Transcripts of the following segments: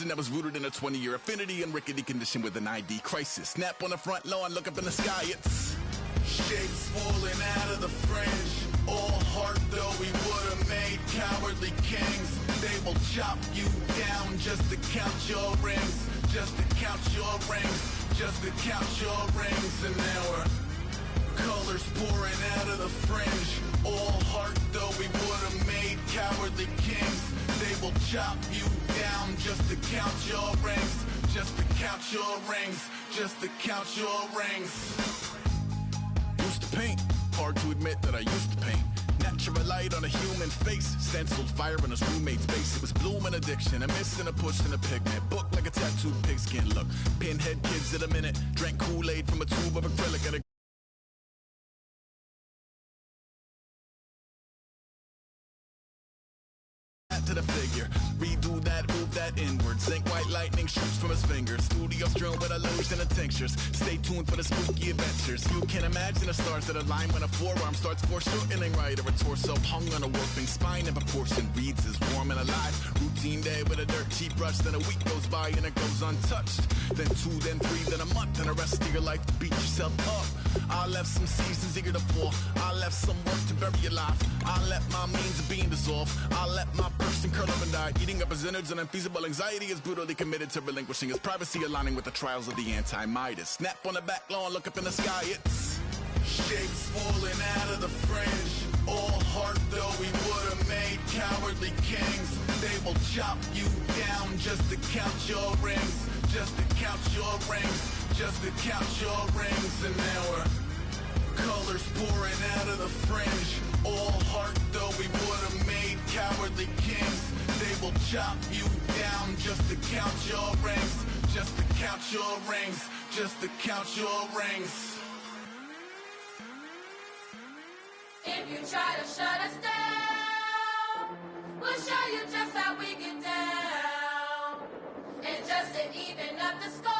that was rooted in a 20-year affinity and rickety condition with an ID crisis. Snap on the front lawn, look up in the sky, it's shapes falling out of the fringe. All heart though we would have made cowardly kings. They will chop you down just to count your rings, just to count your rings, just to count your rings. And now we're colors pouring out of the fringe. All heart though we would have made cowardly kings. They will chop you down just to count your rings, just to count your rings, just to count your rings. Used to paint, hard to admit that I used to paint. Natural light on a human face, stenciled fire in his roommate's face. It was bloom and addiction, a miss and a push and a pigment. Book like a tattooed pigskin look. Pinhead kids in a minute, drank Kool-Aid from a tube of acrylic and a to the figure, redo that, move that inward. Zinc white lightning shoots from his fingers. Studio strewn with illusion and tinctures. Stay tuned for the spooky adventures. You can imagine the stars that align when a forearm starts foreshortening right, or a torso hung on a warping spine in proportion. Reads as warm and alive. Routine day with a dirt cheap brush. Then a week goes by and it goes untouched. Then 2, then 3, then a month, and the rest of your life to beat yourself up. I left some seasons eager to fall. I left some work to bury your life. I let my means of being dissolve. I let my person curl up and die. Eating up his innards and unfeasible anxiety is brutally committed to relinquishing his privacy, aligning with the trials of the anti-Midas. Snap on the back lawn, look up in the sky, it's shapes falling out of the fringe. All heart though we would have made cowardly kings. They will chop you down just to count your rings, just to count your rings, just to count your rings. And now we're colors pouring out of the fringe. All heart though we would have made cowardly kings. They will chop you down just to count your rings, just to count your rings, just to count your rings. If you try to shut us down, we'll show you just how we get down. And just to even up the score.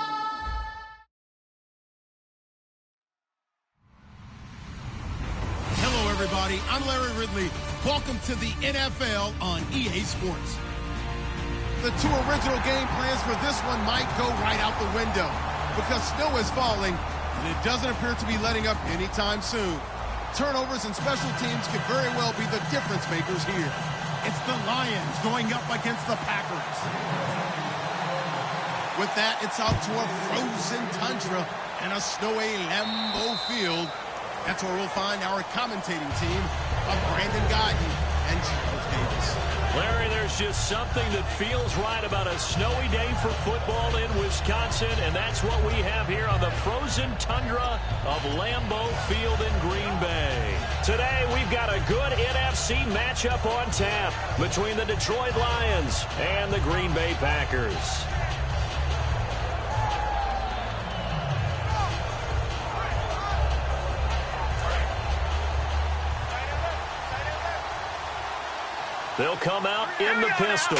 Hello, everybody. I'm Larry Ridley. Welcome to the NFL on EA Sports. The 2 original game plans for this one might go right out the window because snow is falling, and it doesn't appear to be letting up anytime soon. Turnovers and special teams could very well be the difference makers here. It's the Lions going up against the Packers. With that, it's out to a frozen tundra and a snowy Lambeau Field. That's where we'll find our commentating team of Brandon Guyton and Charles Davis. Larry, there's just something that feels right about a snowy day for football in Wisconsin, and that's what we have here on the frozen tundra of Lambeau Field in Green Bay. Today, we've got a good NFC matchup on tap between the Detroit Lions and the Green Bay Packers. They'll come out in the pistol.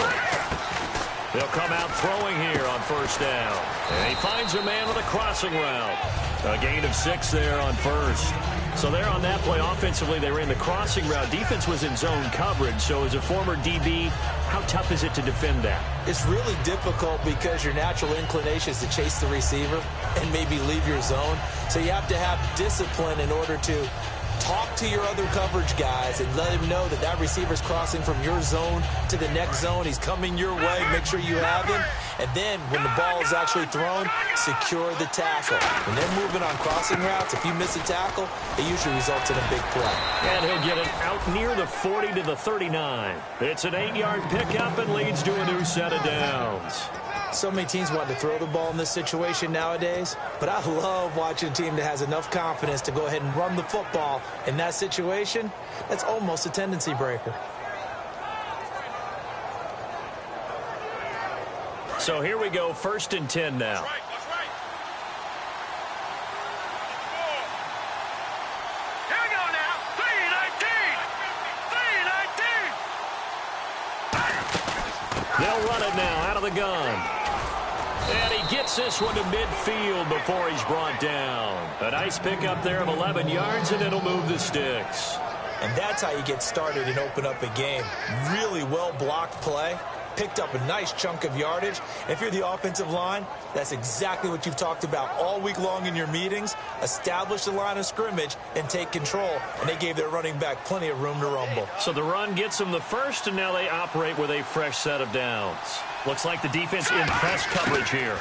They'll come out throwing here on first down. And he finds a man with a crossing route. A gain of 6 there on first. So there on that play, offensively, they were in the crossing route. Defense was in zone coverage. So as a former DB, how tough is it to defend that? It's really difficult because your natural inclination is to chase the receiver and maybe leave your zone. So you have to have discipline in order to talk to your other coverage guys and let him know that that receiver's crossing from your zone to the next zone. He's coming your way. Make sure you have him. And then when the ball is actually thrown, secure the tackle. When they're moving on crossing routes, if you miss a tackle, it usually results in a big play. And he'll get it out near the 40 to the 39. It's an 8-yard pickup and leads to a new set of downs. So many teams want to throw the ball in this situation nowadays, but I love watching a team that has enough confidence to go ahead and run the football. In that situation, that's almost a tendency breaker. So here we go, 1st and 10 now. They'll run it now out of the gun. And he gets this one to midfield before he's brought down. A nice pickup there of 11 yards, and it'll move the sticks. And that's how you get started and open up a game. Really well-blocked play. picked up a nice chunk of yardage. If you're the offensive line, that's exactly what you've talked about all week long in your meetings. Establish the line of scrimmage and take control. And they gave their running back plenty of room to rumble. So the run gets them the first, and now they operate with a fresh set of downs. Looks like the defense in press coverage here.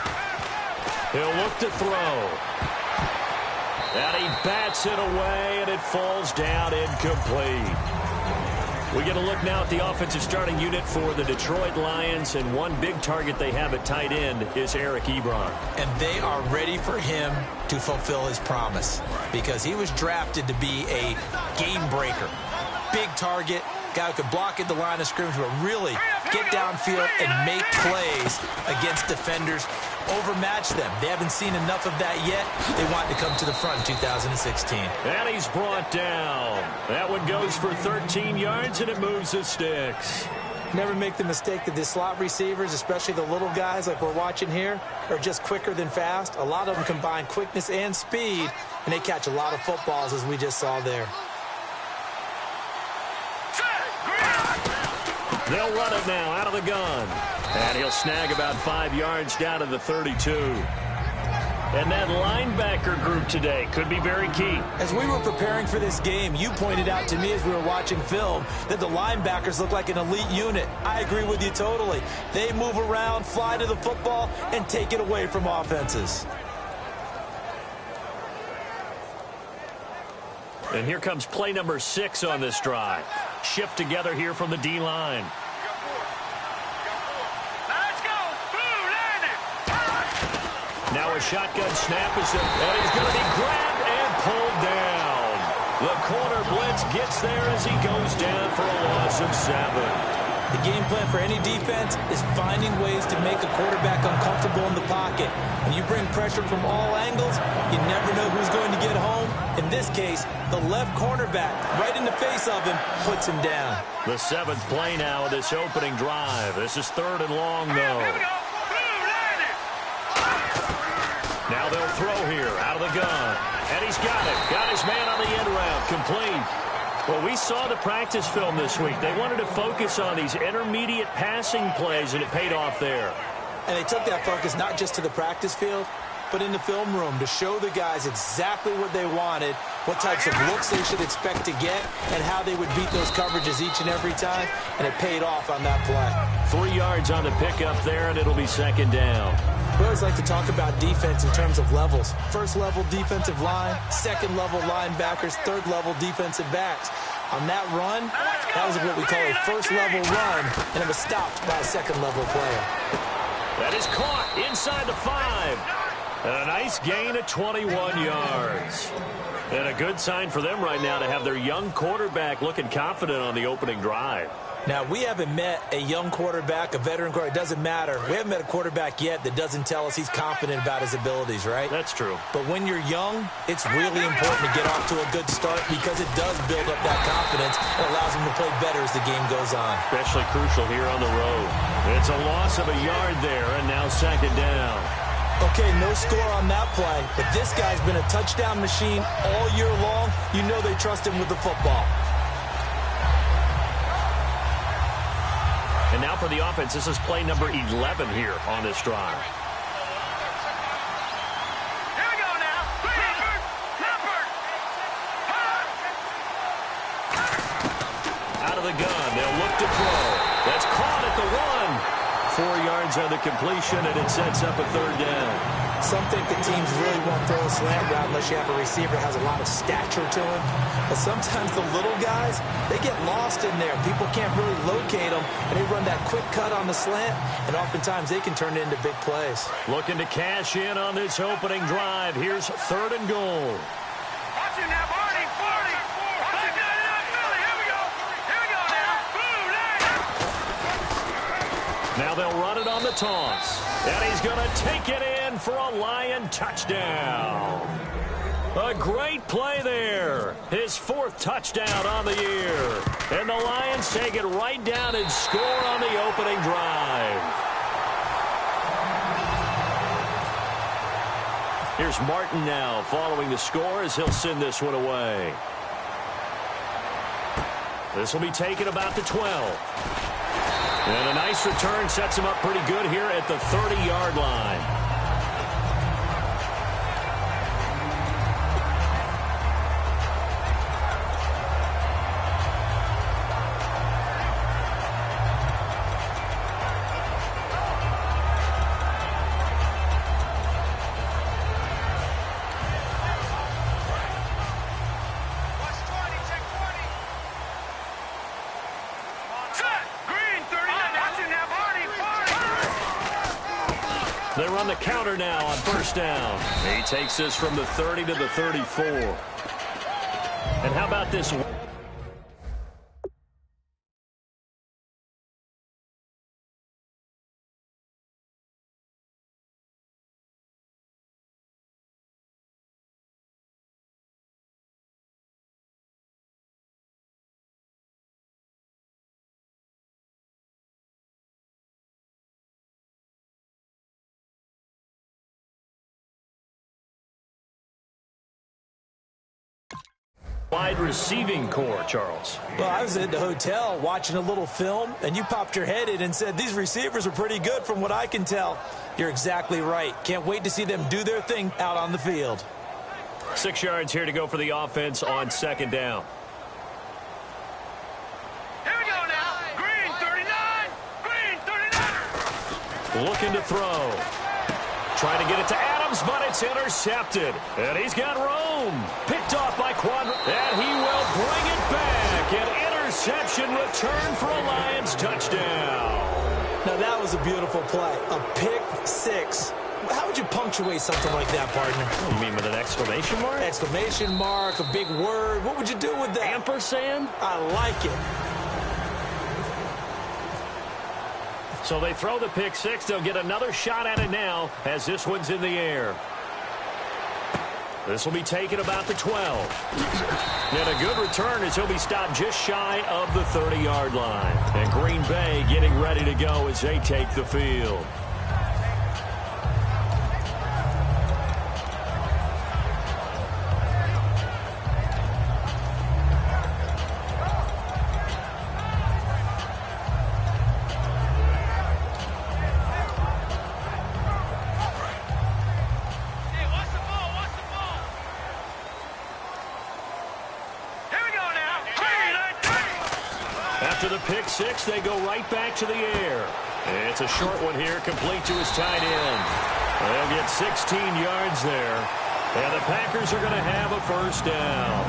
He'll look to throw. And he bats it away, and it falls down incomplete. We get a look now at the offensive starting unit for the Detroit Lions, and one big target they have at tight end is Eric Ebron. And they are ready for him to fulfill his promise because he was drafted to be a game breaker. Big target, guy who could block at the line of scrimmage, but really get downfield and make plays against defenders, overmatch them. They haven't seen enough of that yet. They want to come to the front in 2016. And he's brought down. That one goes for 13 yards, and it moves the sticks. Never make the mistake that the slot receivers, especially the little guys like we're watching here, are just quicker than fast. A lot of them combine quickness and speed, and they catch a lot of footballs, as we just saw there. They'll run it now out of the gun. And he'll snag about 5 yards down to the 32. And that linebacker group today could be very key. As we were preparing for this game, you pointed out to me as we were watching film that the linebackers look like an elite unit. I agree with you totally. They move around, fly to the football, and take it away from offenses. And here comes play number 6 on this drive. Shift together here from the D-line. Now a shotgun snap is in, and he's going to be grabbed and pulled down. The corner blitz gets there as he goes down for a loss of 7. The game plan for any defense is finding ways to make a quarterback uncomfortable in the pocket. When you bring pressure from all angles, you never know who's going to get home. In this case, the left cornerback, right in the face of him, puts him down. The 7th play now of this opening drive. This is 3rd and long, though. Now they'll throw here out of the gun. And he's got it. Got his man on the end route. Complete. Well, we saw the practice film this week. They wanted to focus on these intermediate passing plays, and it paid off there. And they took that focus not just to the practice field, but in the film room to show the guys exactly what they wanted, what types of looks they should expect to get, and how they would beat those coverages each and every time, and it paid off on that play. 3 yards on the pickup there, and it'll be 2nd down. We always like to talk about defense in terms of levels. First level defensive line, second level linebackers, third level defensive backs. On that run, that was what we call a first level run, and it was stopped by a second level player. That is caught inside the 5. And a nice gain of 21 yards. And a good sign for them right now to have their young quarterback looking confident on the opening drive. Now, we haven't met a young quarterback, a veteran quarterback. It doesn't matter. We haven't met a quarterback yet that doesn't tell us he's confident about his abilities, right? That's true. But when you're young, it's really important to get off to a good start because it does build up that confidence and allows him to play better as the game goes on. Especially crucial here on the road. It's a loss of a yard there, and now 2nd down. Okay, no score on that play, but this guy's been a touchdown machine all year long. You know they trust him with the football. And now for the offense, this is play number 11 here on this drive. Here we go now. Leopard. Out of the gun, they'll look to throw. That's caught at the 1. 4 yards on the completion, and it sets up a 3rd down. Some think the teams really won't throw a slant route unless you have a receiver that has a lot of stature to him. But sometimes the little guys, they get lost in there. People can't really locate them, and they run that quick cut on the slant, and oftentimes they can turn it into big plays. Looking to cash in on this opening drive. Here's 3rd and goal. Watch it now, Barney. 40. Watch it now, Philly. Here we go. Here we go now. Boom, Now they'll run it on the toss. And he's going to take it in for a Lion touchdown. A great play there. His 4th touchdown on the year. And the Lions take it right down and score on the opening drive. Here's Martin now following the score as he'll send this one away. This will be taken about the 12. And a nice return sets him up pretty good here at the 30-yard line. They run the counter now on first down. He takes this from the 30 to the 34. And how about this? Wide receiving core, Charles. Well, I was at the hotel watching a little film, and you popped your head in and said, these receivers are pretty good from what I can tell. You're exactly right. Can't wait to see them do their thing out on the field. 6 yards here to go for the offense on second down. Here we go now. Green 39. Green 39. Looking to throw. Trying to get it to Adams, but it's intercepted. And he's got Rome. Picked off by Quadra. And he will bring it back. An interception return for a Lions touchdown. Now, that was a beautiful play. A pick six. How would you punctuate something like that, partner? You mean with an exclamation mark? Exclamation mark, a big word. What would you do with that? Ampersand? I like it. So they throw the pick six. They'll get another shot at it now as this one's in the air. This will be taken about the 12. And a good return as he'll be stopped just shy of the 30-yard line. And Green Bay getting ready to go as they take the field. After the pick six, they go right back to the air. It's a short one here, complete to his tight end. They'll get 16 yards there. And the Packers are going to have a first down.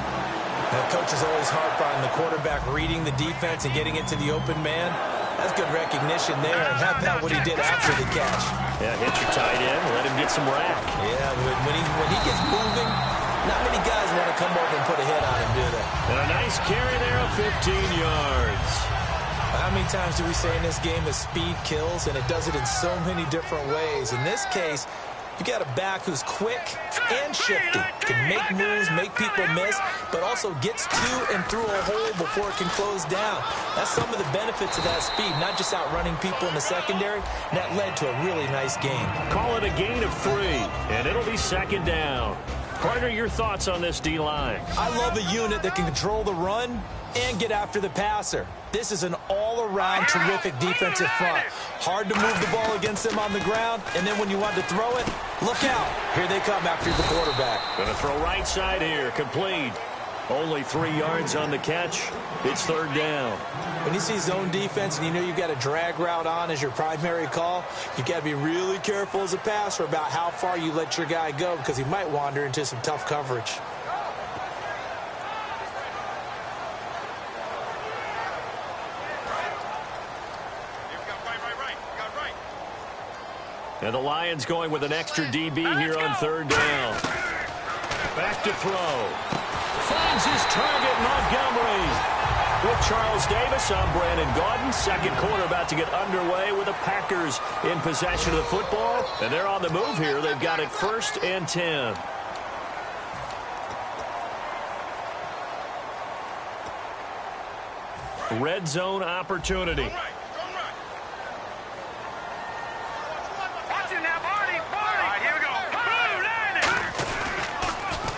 The coach is always harp on the quarterback reading the defense and getting it to the open man. That's good recognition there. And how about what he did after the catch? Yeah, hit your tight end, let him get some rack. Yeah, when he gets moving, not many guys want to come over and put a hit on him, do they? And a nice carry there of 15 yards. How many times do we say in this game that speed kills, and it does it in so many different ways? In this case, you got a back who's quick and shifty, can make moves, make people miss, but also gets to and through a hole before it can close down. That's some of the benefits of that speed, not just outrunning people in the secondary. And that led to a really nice game. Call it a gain of 3, and it'll be second down. Partner, your thoughts on this D-line? I love a unit that can control the run and get after the passer. This is an all-around terrific defensive front. Hard to move the ball against them on the ground, and then when you want to throw it, look out. Here they come after the quarterback. Going to throw right side here, complete. Only 3 yards on the catch. It's third down. When you see zone defense and you know you've got a drag route on as your primary call, you got to be really careful as a passer about how far you let your guy go because he might wander into some tough coverage. And the Lions going with an extra DB here on third down. Back to throw. Finds his target, Montgomery. With Charles Davis, I'm Brandon Gaudin. Second quarter about to get underway with the Packers in possession of the football. And they're on the move here. They've got it 1st and 10. Red zone opportunity.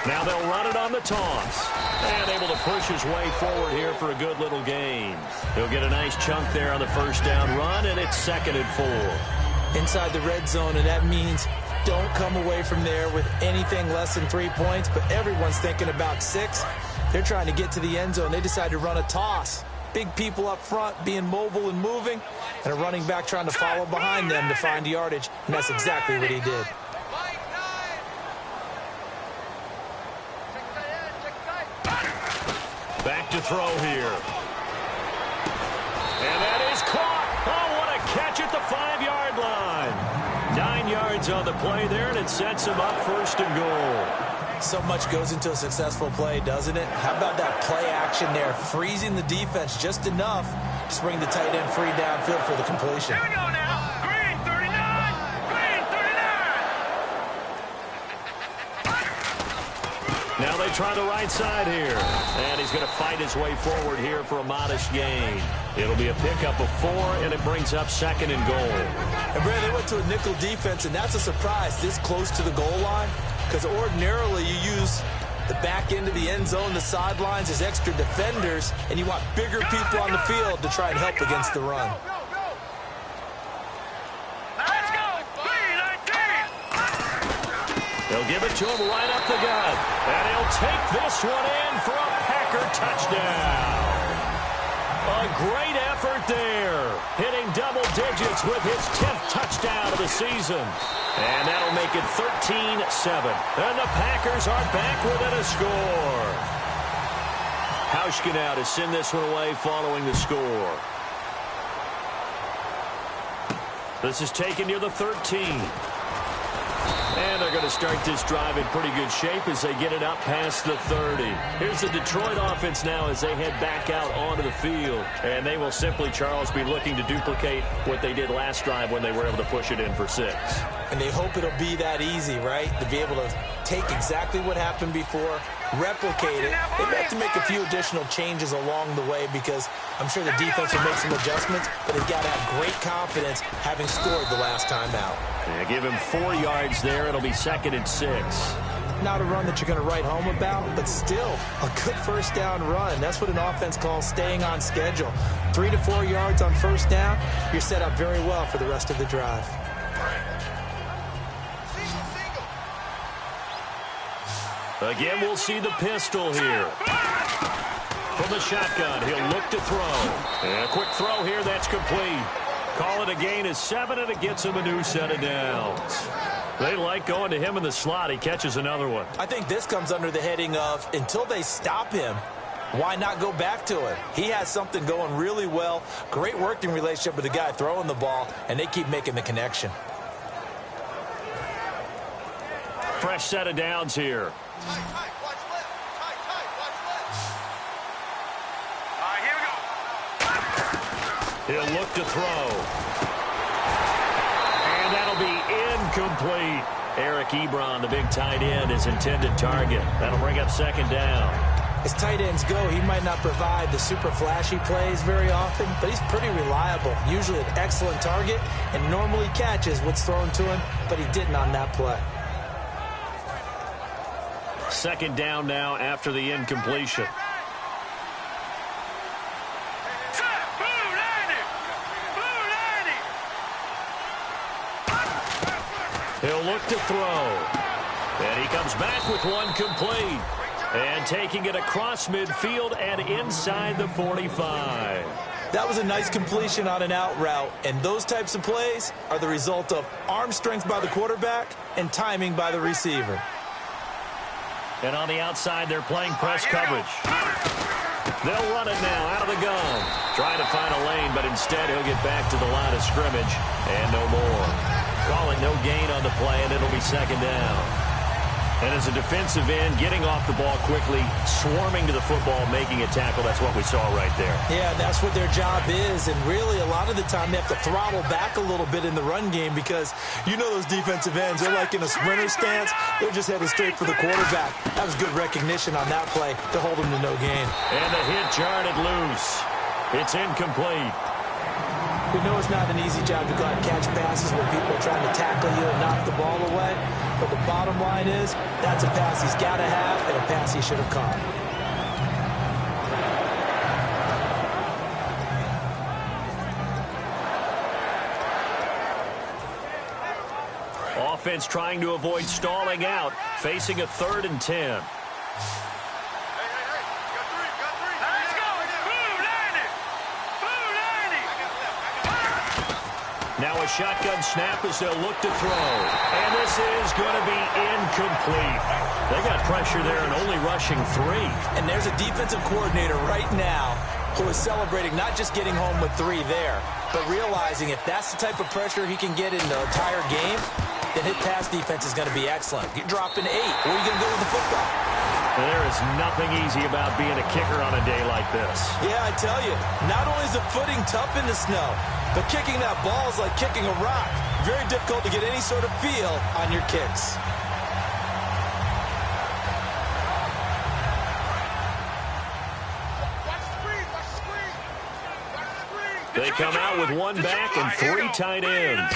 Now they'll run it on the toss. And able to push his way forward here for a good little gain. He'll get a nice chunk there on the first down run, and it's 2nd and 4. Inside the red zone, and that means don't come away from there with anything less than 3 points, but everyone's thinking about 6. They're trying to get to the end zone. They decide to run a toss. Big people up front being mobile and moving, and a running back trying to follow behind them to find yardage, and that's exactly what he did. Back to throw here. And that is caught. Oh, what a catch at the 5-yard line. 9 yards on the play there, and it sets him up 1st and goal. So much goes into a successful play, doesn't it? How about that play action there, freezing the defense just enough to bring the tight end free downfield for the completion. Here we go now. Green 39. Green 39. Now they try the right side here. And he's going to fight his way forward here for a modest gain. It'll be a pickup of 4, and it brings up 2nd and goal. And Brad, they went to a nickel defense, and that's a surprise this close to the goal line. Because ordinarily you use the back end of the end zone, the sidelines as extra defenders, and you want bigger people on the field to try and help against the run. Let's go. Green 19. They'll give it to him right up the gut. And he'll take this one in for a Packer touchdown. A great effort there. Hitting double digits with his 10th touchdown of the season. And that'll make it 13-7. And the Packers are back within a score. Hauschka now to send this one away following the score. This is taken near the 13. And they're going to start this drive in pretty good shape as they get it up past the 30. Here's the Detroit offense now as they head back out onto the field. And they will simply, Charles, be looking to duplicate what they did last drive when they were able to push it in for 6. And they hope it'll be that easy, right? To be able to take exactly what happened before, replicate it. They may have to make a few additional changes along the way because I'm sure the defense will make some adjustments, but they've got to have great confidence having scored the last time out. Yeah, give him 4 yards there. It'll be 2nd and 6. Not a run that you're going to write home about, but still a good first down run. That's what an offense calls staying on schedule. 3 to 4 yards on first down, you're set up very well for the rest of the drive. Again, we'll see the pistol here. From the shotgun, he'll look to throw. And a quick throw here, that's complete. Call it a gain of 7, and it gets him a new set of downs. They like going to him in the slot. He catches another one. I think this comes under the heading of until they stop him, why not go back to it? He has something going really well. Great working relationship with the guy throwing the ball, and they keep making the connection. Fresh set of downs here. Here we go. He'll look to throw. And that'll be incomplete. Eric Ebron, the big tight end, is intended target. That'll bring up 2nd down. As tight ends go, he might not provide the super flashy plays very often, but he's pretty reliable. Usually an excellent target and normally catches what's thrown to him, but he didn't on that play. 2nd down now after the incompletion. He'll look to throw. And he comes back with one complete. And taking it across midfield and inside the 45. That was a nice completion on an out route, and those types of plays are the result of arm strength by the quarterback and timing by the receiver. And on the outside, they're playing press coverage. They'll run it now out of the gun. Trying to find a lane, but instead he'll get back to the line of scrimmage and no more. Call it no gain on the play, and it'll be 2nd down. And as a defensive end, getting off the ball quickly, swarming to the football, making a tackle, that's what we saw right there. Yeah, that's what their job is, and really a lot of the time they have to throttle back a little bit in the run game because you know those defensive ends, they're like in a sprinter stance, they're just headed straight for the quarterback. That was good recognition on that play to hold them to no gain. And the hit jarred it loose. It's incomplete. We know it's not an easy job to go out and catch passes when people are trying to tackle you and knock the ball away. But the bottom line is, that's a pass he's got to have and a pass he should have caught. Offense trying to avoid stalling out, facing a 3rd and 10. Let's go. Blue 90. Blue 90. Now a shotgun snap as they'll look to throw. And this is going to be incomplete. They got pressure there and only rushing 3. And there's a defensive coordinator right now who is celebrating not just getting home with 3 there, but realizing if that's the type of pressure he can get in the entire game, then his pass defense is going to be excellent. You're dropping 8. Where are you going to go with the football? There is nothing easy about being a kicker on a day like this. Yeah, I tell you, not only is the footing tough in the snow, but kicking that ball is like kicking a rock. Very difficult to get any sort of feel on your kicks. They come out with 1 back and 3 tight ends.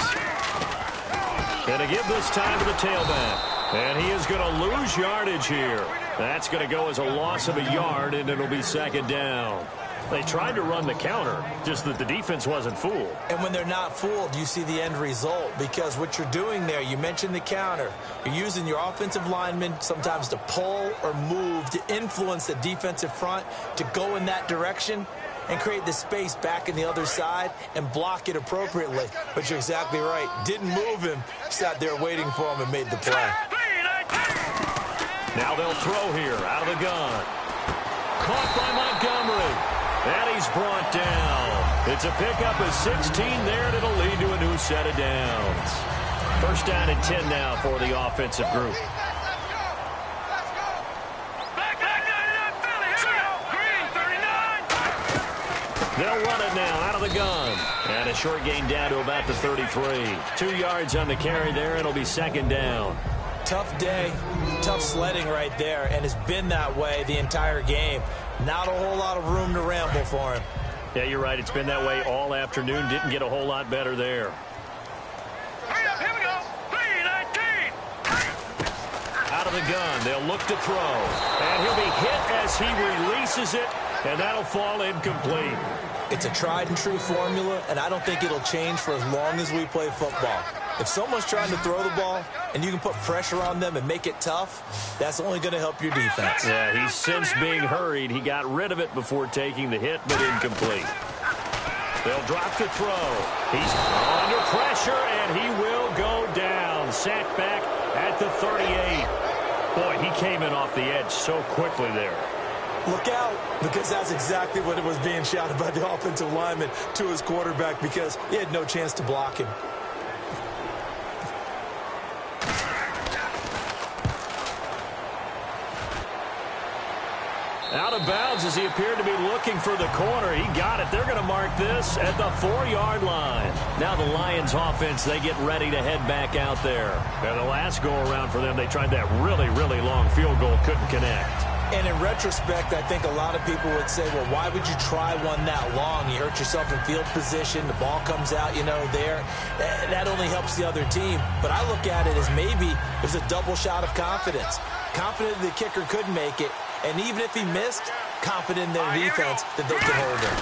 And to give this time to the tailback. And he is going to lose yardage here. That's going to go as a loss of a yard, and it'll be 2nd down. They tried to run the counter, just that the defense wasn't fooled. And when they're not fooled, you see the end result. Because what you're doing there, you mentioned the counter. You're using your offensive linemen sometimes to pull or move to influence the defensive front to go in that direction and create the space back in the other side and block it appropriately. But you're exactly right. Didn't move him. Sat there waiting for him and made the play. Now they'll throw here out of the gun. Caught by Montgomery. And he's brought down. It's a pickup of 16 there, and it'll lead to a new set of downs. 1st down and 10 now for the offensive group. They'll run it now out of the gun. And a short gain down to about the 33. 2 yards on the carry there, and it'll be 2nd down. Tough day, tough sledding right there, and it's been that way the entire game. Not a whole lot of room to ramble for him. Yeah, you're right. It's been that way all afternoon. Didn't get a whole lot better there. Here we go. 3-19. Out of the gun, they'll look to throw. And he'll be hit as he releases it, and that'll fall incomplete. It's a tried and true formula, and I don't think it'll change for as long as we play football. If someone's trying to throw the ball and you can put pressure on them and make it tough, that's only going to help your defense. Yeah, he's since being hurried. He got rid of it before taking the hit, but incomplete. They'll drop to throw. He's under pressure, and he will go down. Sacked back at the 38. Boy, he came in off the edge so quickly there. Look out, because that's exactly what it was being shouted by the offensive lineman to his quarterback, because he had no chance to block him. Out of bounds as he appeared to be looking for the corner. He got it. They're going to mark this at the 4-yard line. Now the Lions offense, they get ready to head back out there. And the last go-around for them, they tried that really, really long field goal, couldn't connect. And in retrospect, I think a lot of people would say, well, why would you try one that long? You hurt yourself in field position. The ball comes out, there. That only helps the other team. But I look at it as maybe it was a double shot of confidence. Confident the kicker could make it. And even if he missed, confident in their defense that they could hold him.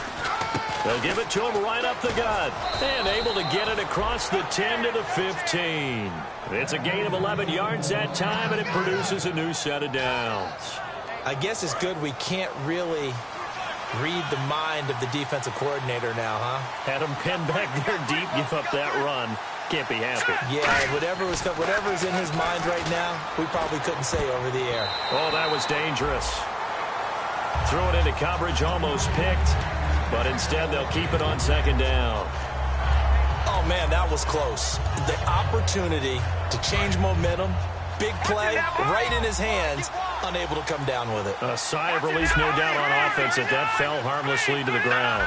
They'll give it to him right up the gut. And able to get it across the 10 to the 15. It's a gain of 11 yards that time, and it produces a new set of downs. I guess it's good we can't really read the mind of the defensive coordinator now, huh? Had him pinned back there deep, give up that run. Can't be happy. Yeah, whatever's in his mind right now, we probably couldn't say over the air. Oh, that was dangerous. Threw it into coverage, almost picked, but instead they'll keep it on 2nd down. Oh, man, that was close. The opportunity to change momentum, big play, right in his hands, unable to come down with it. A sigh of relief, no doubt, on offense, that fell harmlessly to the ground.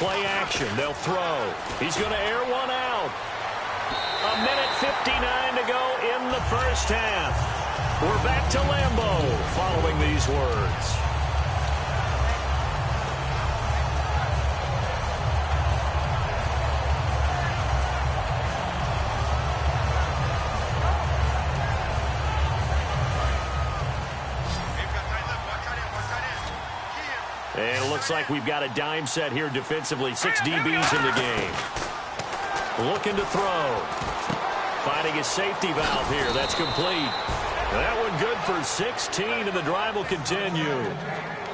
Play action. They'll throw. He's going to air one out. 1:59 to go in the first half. We're back to Lambeau following these words. And it looks like we've got a dime set here defensively. 6 DBs in the game. Looking to throw. Finding his safety valve here. That's complete. That one good for 16, and the drive will continue.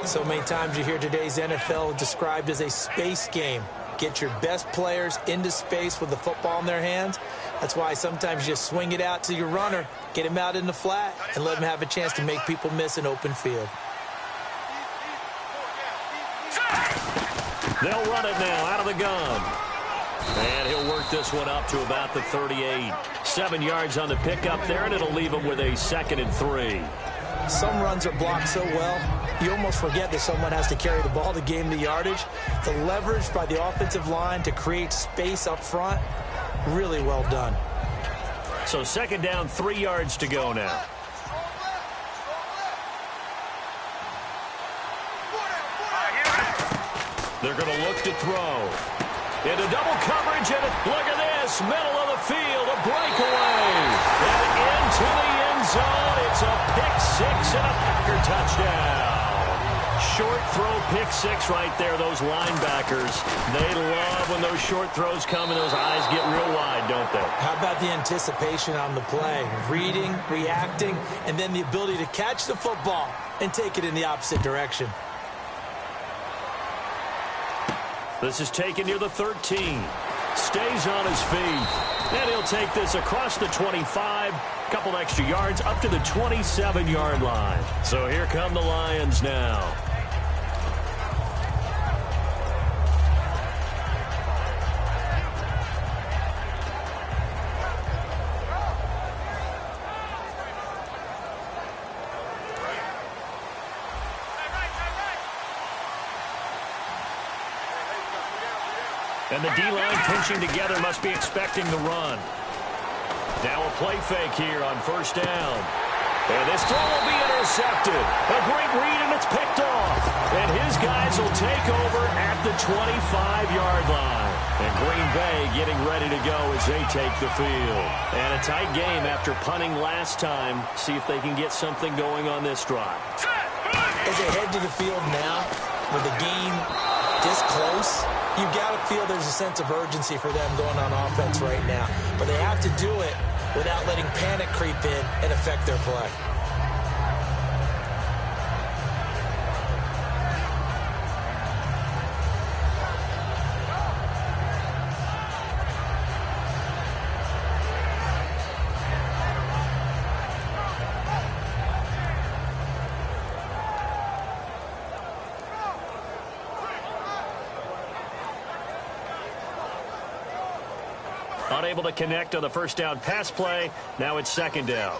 So many times you hear today's NFL described as a space game. Get your best players into space with the football in their hands. That's why sometimes you just swing it out to your runner, get him out in the flat, and let him have a chance to make people miss an open field. They'll run it now out of the gun. And he'll work this one up to about the 38. 7 yards on the pickup there, and it'll leave him with a 2nd and 3. Some runs are blocked so well, you almost forget that someone has to carry the ball to gain the yardage. The leverage by the offensive line to create space up front, really well done. So 2nd down, 3 yards to go now. They're going to look to throw. Into double coverage, and look at this. Middle of the field, a breakaway. And into the end zone. It's a pick-6 and a Packer touchdown. Short throw, pick-6 right there. Those linebackers, they love when those short throws come and those eyes get real wide, don't they? How about the anticipation on the play? Reading, reacting, and then the ability to catch the football and take it in the opposite direction. This is taken near the 13. Stays on his feet. And he'll take this across the 25. Couple extra yards up to the 27-yard line. So here come the Lions now. And the D-line pinching together, must be expecting the run. Now a play fake here on 1st down. And this throw will be intercepted. A great read, and it's picked off. And his guys will take over at the 25-yard line. And Green Bay getting ready to go as they take the field. And a tight game after punting last time. See if they can get something going on this drive. As they head to the field now, with the game this close, you've got to feel there's a sense of urgency for them going on offense right now. But they have to do it without letting panic creep in and affect their play. Unable to connect on the 1st down pass play. Now it's 2nd down.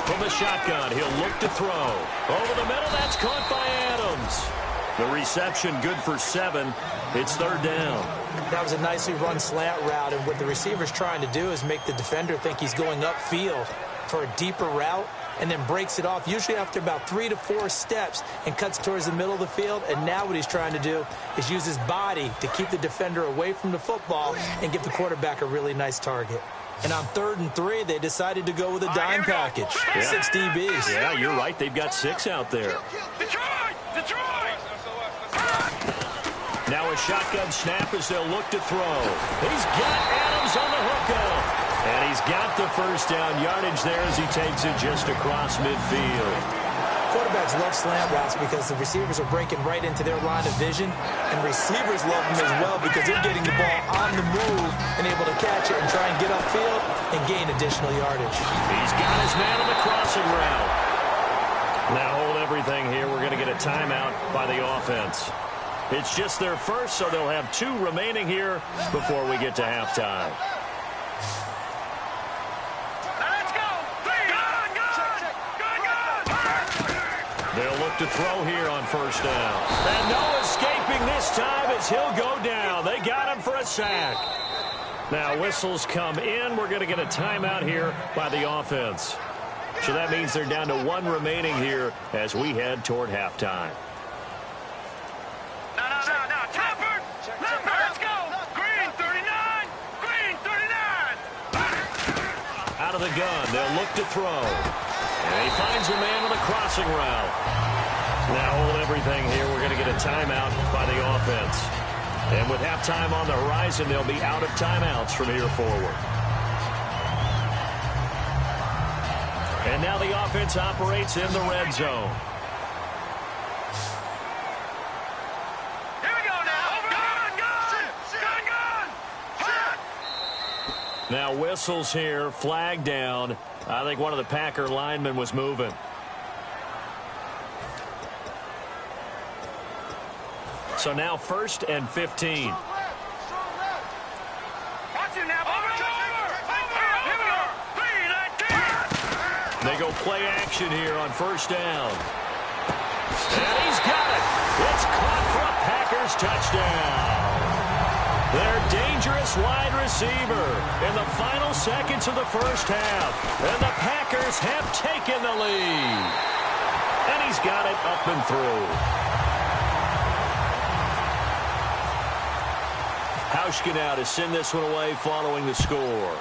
From the shotgun, he'll look to throw. Over the middle, that's caught by Adams. The reception good for 7. It's 3rd down. That was a nicely run slant route, and what the receiver's trying to do is make the defender think he's going upfield for a deeper route, and then breaks it off, usually after about 3 to 4 steps, and cuts towards the middle of the field. And now what he's trying to do is use his body to keep the defender away from the football and give the quarterback a really nice target. And on 3rd and 3, they decided to go with a dime package. Yeah. 6 DBs. Yeah, you're right. They've got 6 out there. Detroit! Detroit! Now a shotgun snap as they'll look to throw. He's got Adams on the hookup. And he's got the 1st down yardage there as he takes it just across midfield. Quarterbacks love slant routes because the receivers are breaking right into their line of vision, and receivers love them as well because they're getting the ball on the move and able to catch it and try and get upfield and gain additional yardage. He's got his man on the crossing route. Now hold everything here. We're going to get a timeout by the offense. It's just their first, so they'll have 2 remaining here before we get to halftime. They'll look look to throw here on first down. And no escaping this time as he'll go down. They got him for a sack. Now whistles come in. We're going to get a timeout here by the offense. So that means they're down to 1 remaining here as we head toward halftime. No. Leopard! Let's go! Green 39! Green 39! Out of the gun. They'll look to throw. And he finds a man with a crossing route. Now hold everything here. We're going to get a timeout by the offense. And with halftime on the horizon, they'll be out of timeouts from here forward. And now the offense operates in the red zone. Here we go now. Gun! Now whistles here, flag down. I think one of the Packer linemen was moving. So now 1st and 15. Watch him now. Over! Here we go. 3, 19. They go play action here on first down. And he's got it. It's caught for a Packers touchdown. Their dangerous wide receiver in the final seconds of the first half. And the Packers have taken the lead. And he's got it up and through. Hauschka now to send this one away following the score.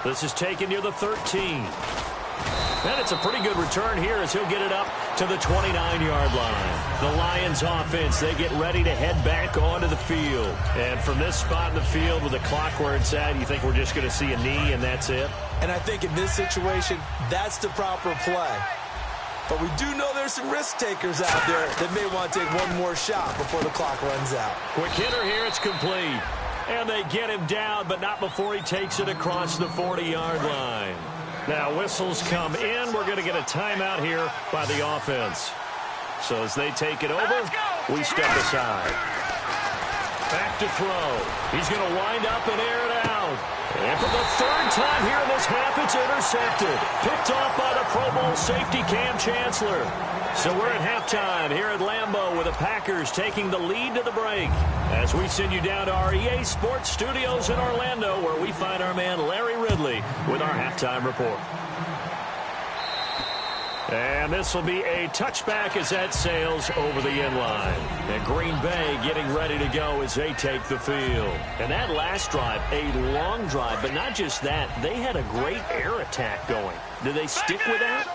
This is taken near the 13. And it's a pretty good return here as he'll get it up to the 29-yard line. The Lions offense, they get ready to head back onto the field. And from this spot in the field with the clock where it's at, you think we're just going to see a knee and that's it? And I think in this situation, that's the proper play. But we do know there's some risk takers out there that may want to take one more shot before the clock runs out. Quick hitter here, it's complete. And they get him down, but not before he takes it across the 40-yard line. Now whistles come in. We're going to get a timeout here by the offense. So as they take it over, we step aside. Back to throw. He's going to wind up and air it out. And for the 3rd time here in this half, it's intercepted. Picked off by the Pro Bowl safety Cam Chancellor. So we're at halftime here at Lambeau with the Packers taking the lead to the break. As we send you down to our EA Sports Studios in Orlando, where we find our man Larry Ridley with our halftime report. And this will be a touchback as that sails over the inline. And Green Bay getting ready to go as they take the field. And that last drive, a long drive, but not just that. They had a great air attack going. Do they stick with that?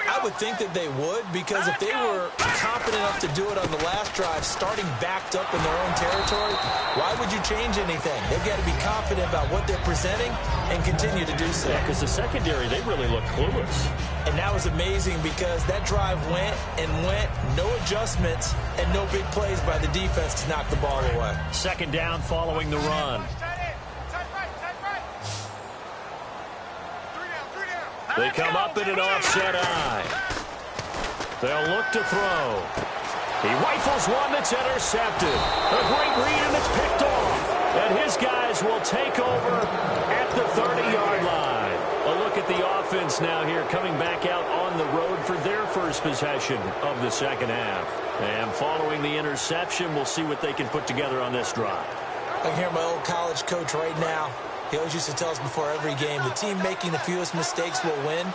I would think that they would, because if they were confident enough to do it on the last drive, starting backed up in their own territory, why would you change anything? They've got to be confident about what they're presenting and continue to do so. Yeah, because the secondary, they really look clueless. And that was amazing because that drive went and went, no adjustments, and no big plays by the defense to knock the ball away. 2nd down following the run. They come up in an offset eye. They'll look to throw. He rifles one that's intercepted. A great read, and it's picked off. And his guys will take over at the 30-yard line. A look at the offense now here, coming back out on the road for their first possession of the second half. And following the interception, we'll see what they can put together on this drive. I can hear my old college coach right now. He always used to tell us before every game, the team making the fewest mistakes will win.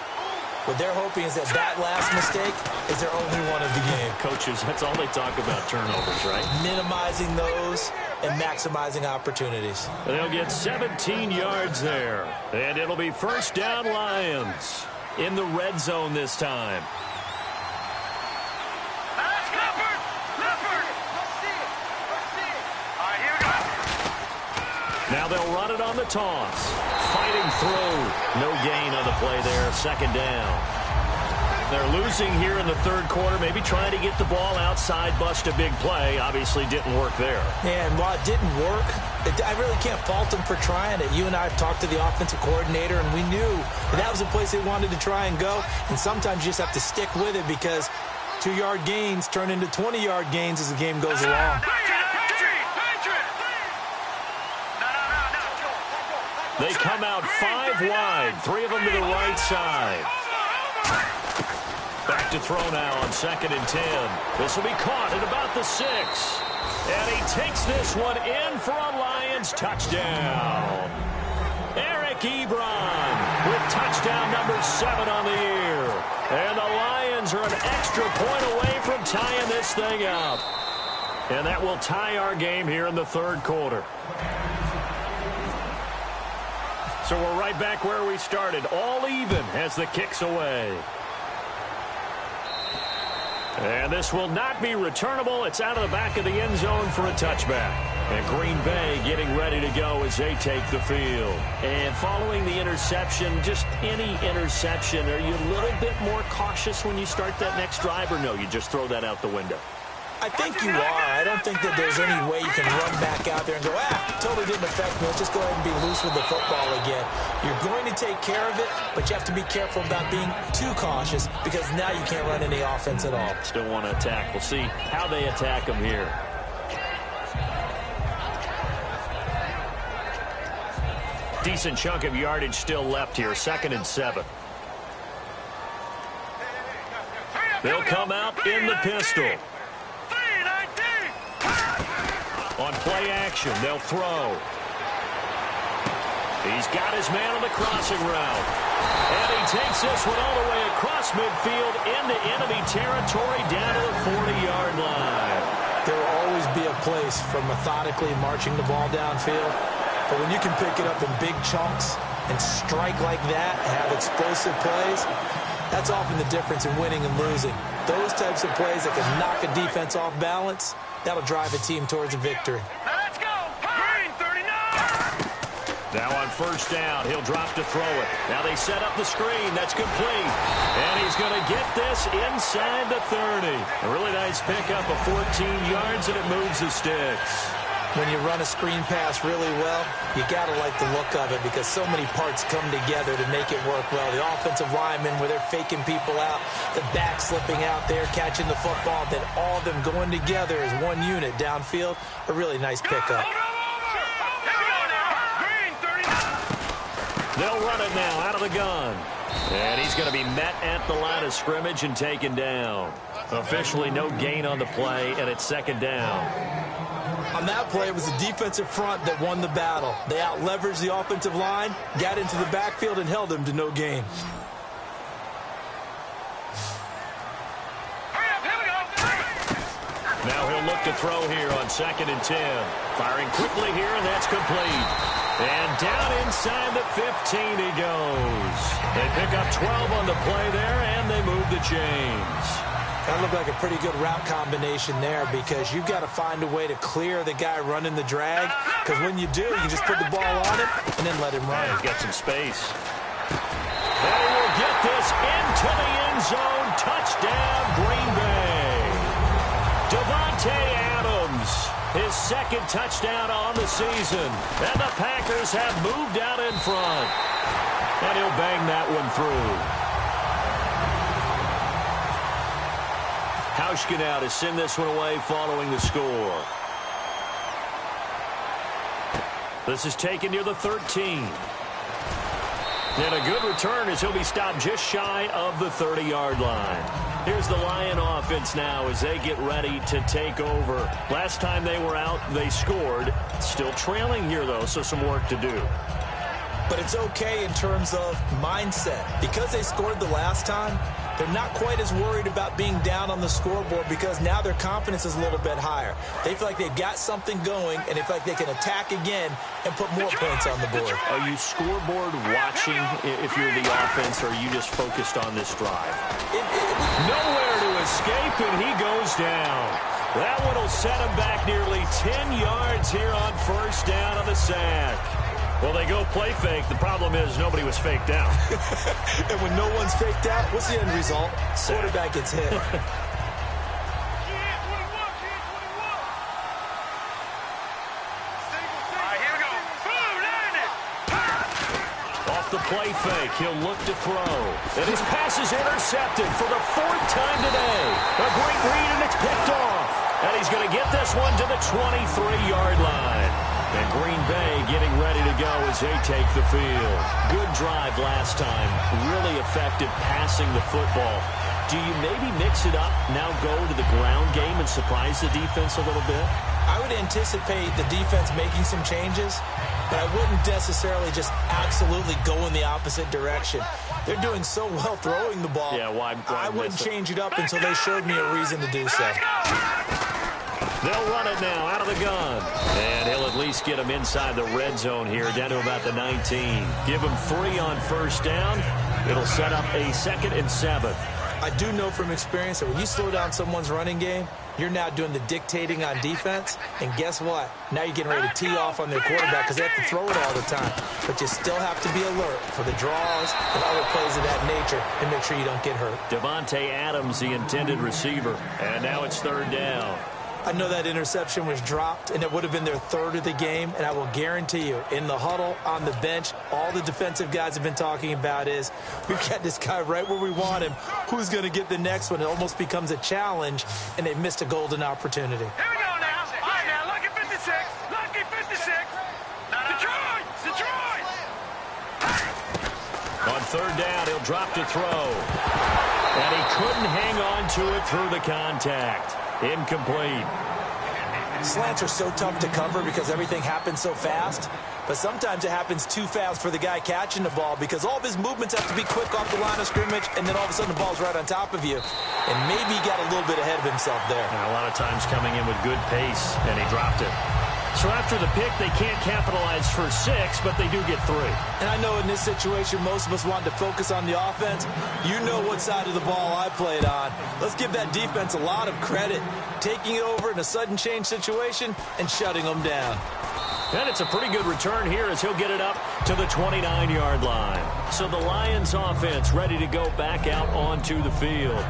What they're hoping is that that last mistake is their only one of the game. Coaches, that's all they talk about, turnovers, right? Minimizing those and maximizing opportunities. They'll get 17 yards there. And it'll be 1st down Lions in the red zone this time. Now they'll run it on the toss. Fighting through. No gain on the play there. 2nd down. They're losing here in the 3rd quarter. Maybe trying to get the ball outside, bust a big play. Obviously didn't work there. Yeah, and while it didn't work, I really can't fault them for trying it. You and I have talked to the offensive coordinator, and we knew that was a place they wanted to try and go. And sometimes you just have to stick with it because 2-yard gains turn into 20-yard gains as the game goes along. They come out 5 wide, 3 of them to the right side. to throw now on 2nd and 10. This will be caught at about the 6. And he takes this one in for a Lions touchdown. Eric Ebron with touchdown number 7 on the year. And the Lions are an extra point away from tying this thing up. And that will tie our game here in the 3rd quarter. So we're right back where we started, all even as the kick's away. And this will not be returnable. It's out of the back of the end zone for a touchback. And Green Bay getting ready to go as they take the field. And following the interception, just any interception, are you a little bit more cautious when you start that next drive, or no, you just throw that out the window? I think you are. I don't think that there's any way you can run back out there and go, totally didn't affect me. Let's just go ahead and be loose with the football again. You're going to take care of it, but you have to be careful about being too cautious because now you can't run any offense at all. Still want to attack. We'll see how they attack them here. Decent chunk of yardage still left here. 2nd and 7. They'll come out in the pistol. On play action, they'll throw. He's got his man on the crossing route. And he takes this one all the way across midfield into enemy territory down to the 40-yard line. There will always be a place for methodically marching the ball downfield. But when you can pick it up in big chunks and strike like that and have explosive plays, that's often the difference in winning and losing. Those types of plays that can knock a defense off balance, that'll drive a team towards a victory. Now let's go. Green 39. Now on 1st down, he'll drop to throw it. Now they set up the screen. That's complete. And he's going to get this inside the 30. A really nice pickup of 14 yards, and it moves the sticks. When you run a screen pass really well, you got to like the look of it because so many parts come together to make it work well. The offensive linemen, where they're faking people out, the back slipping out there, catching the football, then all of them going together as one unit downfield, a really nice pickup. They'll run it now out of the gun. And he's going to be met at the line of scrimmage and taken down. Officially no gain on the play, and it's 2nd down. On that play, it was the defensive front that won the battle. They out-leveraged the offensive line, got into the backfield, and held them to no gain. Now he'll look to throw here on 2nd and 10. Firing quickly here, and that's complete. And down inside the 15 he goes. They pick up 12 on the play there, and they move the chains. That looked like a pretty good route combination there because you've got to find a way to clear the guy running the drag because when you do, you can just put the ball on him and then let him run. He's got some space. They will get this into the end zone. Touchdown, Green Bay. Davante Adams, his 2nd touchdown on the season. And the Packers have moved out in front. And he'll bang that one through. Hauschka now to send this one away following the score. This is taken near the 13. And a good return as he'll be stopped just shy of the 30-yard line. Here's the Lion offense now as they get ready to take over. Last time they were out, they scored. Still trailing here, though, so some work to do. But it's okay in terms of mindset. Because they scored the last time, they're not quite as worried about being down on the scoreboard because now their confidence is a little bit higher. They feel like they've got something going, and they feel like they can attack again and put more points on the board. Are you scoreboard watching if you're the offense, or are you just focused on this drive? Nowhere to escape, and he goes down. That one will set him back nearly 10 yards here on 1st down on the sack. Well, they go play fake. The problem is nobody was faked out. And when no one's faked out, what's the end result? Quarterback gets hit. Off the play fake, he'll look to throw. And his pass is intercepted for the 4th time today. A great read, and it's picked off. And he's going to get this one to the 23-yard line. And Green Bay getting ready to go as they take the field. Good drive last time. Really effective passing the football. Do you maybe mix it up, now go to the ground game and surprise the defense a little bit? I would anticipate the defense making some changes, but I wouldn't necessarily just absolutely go in the opposite direction. They're doing so well throwing the ball. Yeah, why I wouldn't change it up until they showed me a reason to do so. They'll run it now out of the gun. And he'll at least get him inside the red zone here, down to about the 19. Give him 3 on first down. It'll set up a 2nd and 7. I do know from experience that when you slow down someone's running game, you're now doing the dictating on defense. And guess what? Now you're getting ready to tee off on their quarterback because they have to throw it all the time. But you still have to be alert for the draws and other plays of that nature and make sure you don't get hurt. Devontae Adams, the intended receiver. And now it's 3rd down. I know that interception was dropped, and it would have been their 3rd of the game, and I will guarantee you, in the huddle, on the bench, all the defensive guys have been talking about is, we've got this guy right where we want him. Who's going to get the next one? It almost becomes a challenge, and they've missed a golden opportunity. Here we go now. All right, now, lucky 56. Lucky 56. Detroit! Detroit! On 3rd down, he'll drop to throw. And he couldn't hang on to it through the contact. Incomplete. Slants are so tough to cover because everything happens so fast. But sometimes it happens too fast for the guy catching the ball because all of his movements have to be quick off the line of scrimmage, and then all of a sudden the ball's right on top of you. And maybe he got a little bit ahead of himself there. And a lot of times coming in with good pace, and he dropped it. So after the pick, they can't capitalize for 6, but they do get 3. And I know in this situation, most of us want to focus on the offense. You know what side of the ball I played on. Let's give that defense a lot of credit, taking it over in a sudden change situation and shutting them down. And it's a pretty good return here as he'll get it up to the 29-yard line. So the Lions offense ready to go back out onto the field.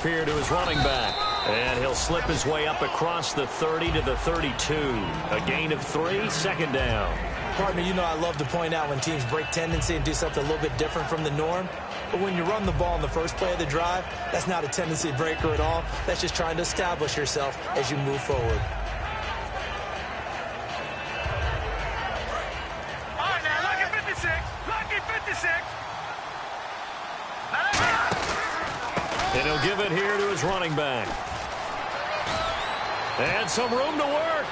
Here to his running back. And he'll slip his way up across the 30 to the 32. A gain of 3, 2nd down. Partner, you know I love to point out when teams break tendency and do something a little bit different from the norm. But when you run the ball in the first play of the drive, that's not a tendency breaker at all. That's just trying to establish yourself as you move forward. All right, now, lucky 56. Lucky 56. And he'll give it here to his running back. And some room to work.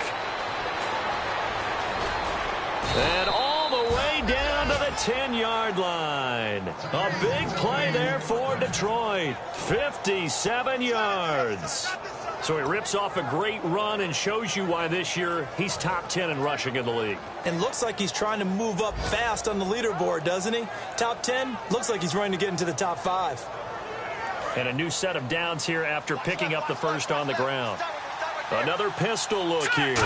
And all the way down to the 10-yard line. A big play there for Detroit. 57 yards. So he rips off a great run and shows you why this year he's top 10 in rushing in the league. And looks like he's trying to move up fast on the leaderboard, doesn't he? Top 10, looks like he's running to get into the top 5. And a new set of downs here after picking up the first on the ground. Another pistol look here.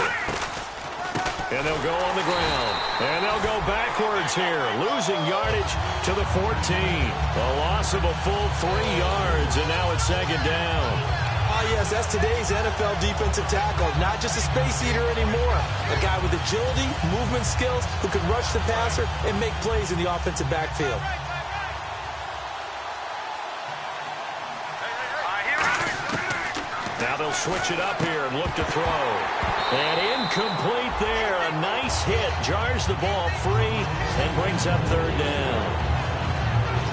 And they'll go on the ground. And they'll go backwards here, losing yardage to the 14. A loss of a full 3 yards, and now it's 2nd down. Ah, yes, that's today's NFL defensive tackle. Not just a space eater anymore. A guy with agility, movement skills, who can rush the passer and make plays in the offensive backfield. Now they'll switch it up here and look to throw. And incomplete there. A nice hit. Jars the ball free and brings up 3rd down.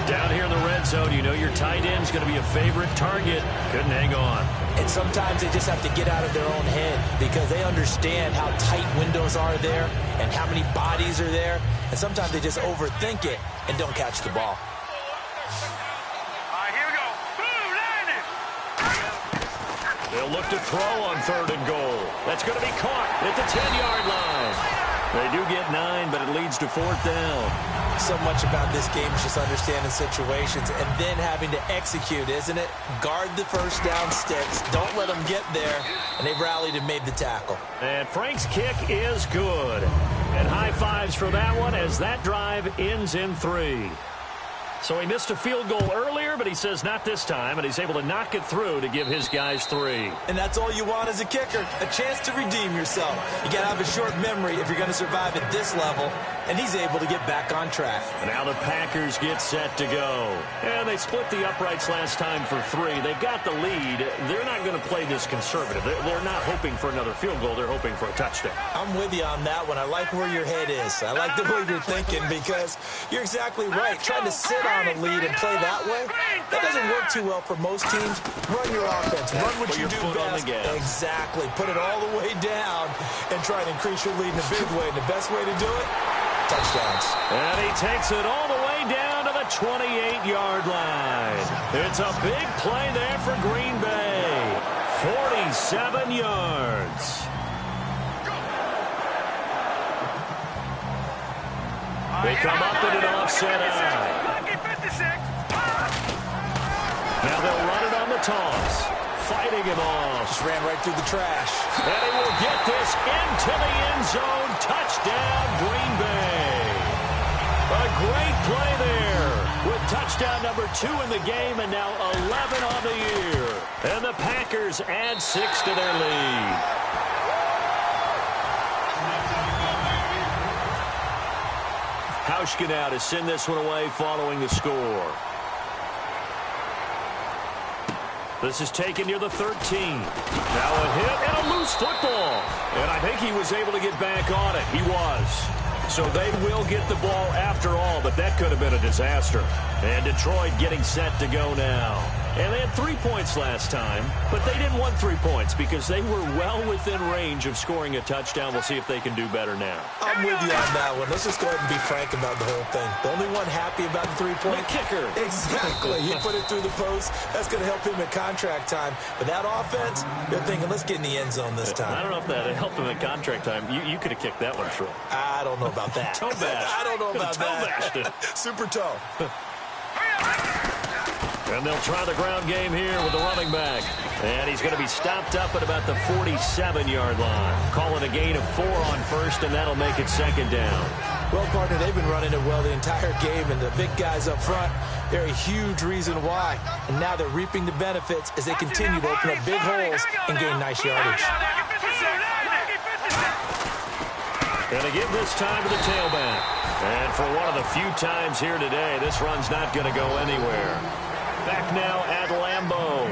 Down here in the red zone, you know your tight end's going to be a favorite target. Couldn't hang on. And sometimes they just have to get out of their own head because they understand how tight windows are there and how many bodies are there. And sometimes they just overthink it and don't catch the ball. They'll look to throw on 3rd and goal. That's going to be caught at the 10-yard line. They do get 9, but it leads to 4th down. So much about this game is just understanding situations and then having to execute, isn't it? Guard the first down sticks. Don't let them get there. And they rallied and made the tackle. And Frank's kick is good. And high fives for that one as that drive ends in 3. So he missed a field goal earlier, but he says not this time, and he's able to knock it through to give his guys 3. And that's all you want as a kicker, a chance to redeem yourself. You got to have a short memory if you're going to survive at this level, and he's able to get back on track. Now the Packers get set to go. And they split the uprights last time for 3. They've got the lead. They're not going to play this conservative. They're not hoping for another field goal. They're hoping for a touchdown. I'm with you on that one. I like where your head is. I like the way you're thinking because you're exactly right. Trying to sit on a lead and play that way, that doesn't work too well for most teams. Run your offense. Run what you do best. Exactly. Put it all the way down and try to increase your lead in a big way. And the best way to do it, touchdowns. And he takes it all the way down to the 28-yard line. It's a big play there for Green Bay. 47 yards. They come up in an offset eye. Now they'll run it on the toss. Fighting him off. Just ran right through the trash. And he will get this into the end zone. Touchdown, Green Bay. A great play there with touchdown number 2 in the game and now 11 on the year. And the Packers add 6 to their lead. Hauschka now to send this one away following the score. This is taken near the 13. Now a hit and a loose football. And I think he was able to get back on it. He was. So they will get the ball after all, but that could have been a disaster. And Detroit getting set to go now. And they had 3 points last time, but they didn't want 3 points because they were well within range of scoring a touchdown. We'll see if they can do better now. I'm with you on that one. Let's just go ahead and be frank about the whole thing. The only one happy about the 3-point kicker. Exactly. He put it through the post. That's going to help him at contract time. But that offense, they're thinking, let's get in the end zone this time. I don't know if that helped him at contract time. You could have kicked that one through. I don't know about that. Toe bash. I don't know about that. Super toe. And they'll try the ground game here with the running back. And he's going to be stopped up at about the 47-yard line. Calling a gain of 4 on first, and that'll make it second down. Well, partner, they've been running it well the entire game, and the big guys up front, they're a huge reason why. And now they're reaping the benefits as they continue to open up big holes and gain nice yardage. And again this time to the tailback. And for one of the few times here today, this run's not going to go anywhere. Back now at Lambeau.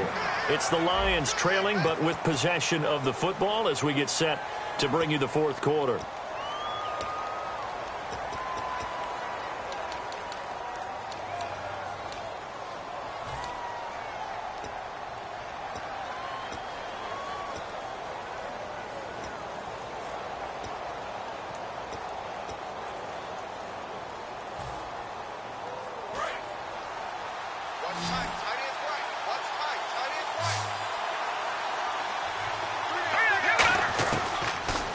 It's the Lions trailing, but with possession of the football as we get set to bring you the fourth quarter.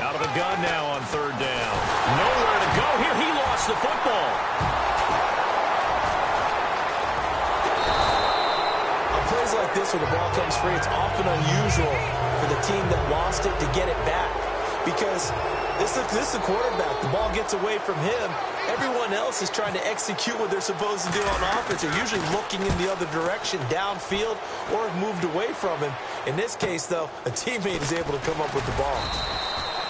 Out of the gun now on third down. Nowhere to go here. He lost the football. On plays like this where the ball comes free, it's often unusual for the team that lost it to get it back. Because this is the quarterback. The ball gets away from him. Everyone else is trying to execute what they're supposed to do on offense. They're usually looking in the other direction, downfield, or have moved away from him. In this case, though, a teammate is able to come up with the ball.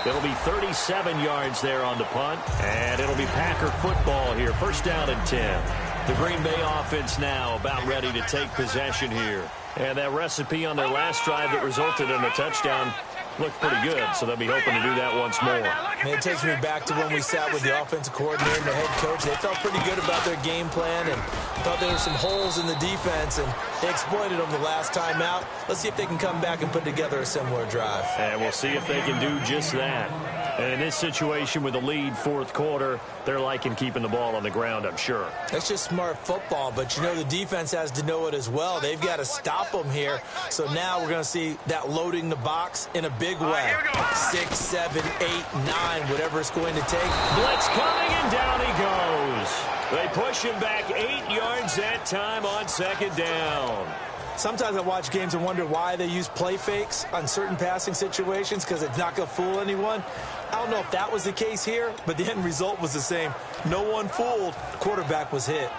It'll be 37 yards there on the punt, and it'll be Packer football here. First down and 10. The Green Bay offense now about ready to take possession here. And that recipe on their last drive that resulted in a touchdown looked pretty good, so they'll be hoping to do that once more. And it takes me back to when we sat with the offensive coordinator and the head coach. They felt pretty good about their game plan and thought there were some holes in the defense, and they exploited them the last time out. Let's see if they can come back and put together a similar drive. And we'll see if they can do just that. And in this situation with a lead fourth quarter, they're liking keeping the ball on the ground, I'm sure. That's just smart football, but you know the defense has to know it as well. They've got to stop them here. So now we're going to see that loading the box in a big way. 6, 7, 8, 9, whatever it's going to take. Blitz coming, and down he goes. They push him back 8 yards that time on second down. Sometimes I watch games and wonder why they use play fakes on certain passing situations because it's not going to fool anyone. I don't know if that was the case here, but the end result was the same. No one fooled. The quarterback was hit.